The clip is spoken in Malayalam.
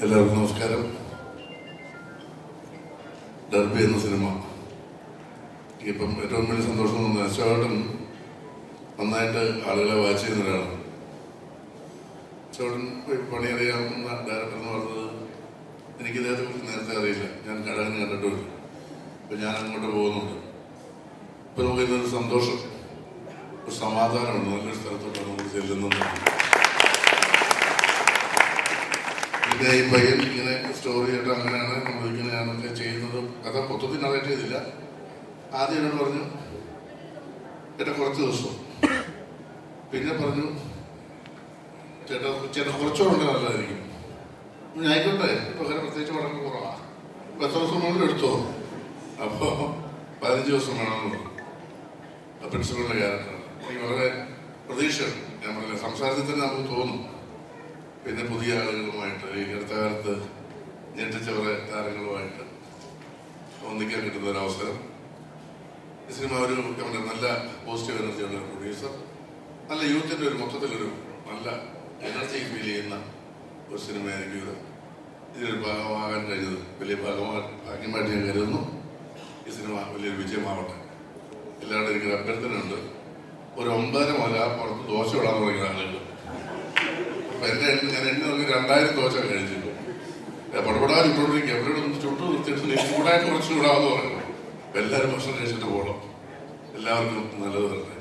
എല്ലാവർക്കും നമസ്കാരം. ഡർബി എന്ന സിനിമ ഇപ്പം ഏറ്റവും വലിയ സന്തോഷം തോന്നുന്നു. അശോകൻ നന്നായിട്ട് ആളുകളെ വാച്ച് ചെയ്യുന്ന ഒരാളാണ്. അശോകൻ പണിയറിയാവുന്ന ഡയറക്ടർ എന്ന് പറഞ്ഞത് എനിക്ക് ഇദ്ദേഹത്തെ കുറിച്ച് നേരത്തെ അറിയില്ല. ഞാൻ കടകന് കണ്ടിട്ടില്ല. ഇപ്പം ഞാൻ അങ്ങോട്ട് പോകുന്നുണ്ട്. ഇപ്പം നമുക്ക് ഇന്നൊരു സന്തോഷം, ഒരു സമാധാനമുണ്ട്. നല്ലൊരു സ്ഥലത്തോട്ടാണ് നമുക്ക് ചെല്ലുന്നത്. പിന്നെ ഈ പയ്യൻ ഇങ്ങനെ സ്റ്റോറി ആയിട്ട് അങ്ങനെയാണ് നമ്മളിങ്ങനെയാണൊക്കെ ചെയ്യുന്നത്. കഥ മൊത്തത്തിൽ നറേറ്റ് ചെയ്തില്ല. ആദ്യം എന്നോട് പറഞ്ഞു ചേട്ടാ കുറച്ച് ദിവസം, പിന്നെ പറഞ്ഞു ചേട്ടാ കുറച്ചുകൊണ്ട് നല്ലതായിരിക്കും. ആയിക്കോട്ടെ, ഇപ്പൊ അങ്ങനെ പ്രത്യേകിച്ച് പടങ്ങൾ കുറവാണ്. ഇപ്പൊ എത്ര ദിവസം മുകളിൽ എടുത്തോ? അപ്പോൾ 15 ദിവസം വേണമെന്ന് പറഞ്ഞു. പ്രിൻസിപ്പളിന്റെ ക്യാരക്ടറാണ്. എനിക്ക് വളരെ പ്രതീക്ഷയുണ്ട്. ഞാൻ പറഞ്ഞില്ല, സംസാരത്തിൽ തന്നെ നമുക്ക് തോന്നും. പിന്നെ പുതിയ ആളുകളുമായിട്ട് ഈ അടുത്ത കാലത്ത് ഞെട്ടിച്ച കുറെ താരങ്ങളുമായിട്ട് ഒന്നിക്കാൻ കിട്ടുന്ന ഒരു അവസരം. ഈ സിനിമ ഒരു നല്ല പോസിറ്റീവ് എനർജിയുള്ള ഒരു പ്രൊഡ്യൂസർ, നല്ല യൂത്തിൻ്റെ ഒരു മൊത്തത്തിലൊരു നല്ല എനർജി ഫീൽ ചെയ്യുന്ന ഒരു സിനിമയായിരിക്കും ഇത്. ഇതിലൊരു ഭാഗമാകാൻ കഴിഞ്ഞത് വലിയ ഭാഗ്യമായിട്ട് ഞാൻ കരുതുന്നു. ഈ സിനിമ വലിയൊരു വിജയമാവട്ടെ. എല്ലാവരുടെ എനിക്കൊരു അഭ്യർത്ഥനയുണ്ട്. ഒരു 9:30 മുതൽ ആ പുറത്ത് ദോശ ഇടാൻ തുടങ്ങിയ ആളുകൾ. അപ്പൊ ഞാൻ എണ്ണ നോക്കി 2000 ദോശ കഴിച്ചിട്ടു. പടപടാ ചുട്ടോണ്ടിരിക്കുക. എവിടെയൊന്നും ചുട്ടു നിർത്തിയിട്ട് ചൂടായിട്ട് കുറച്ച് ചൂടാവെന്ന് പറയുന്നു. എല്ലാവരും ഭക്ഷണം കഴിച്ചിട്ട് പോകണം. എല്ലാവർക്കും നല്ലത് തന്നെ.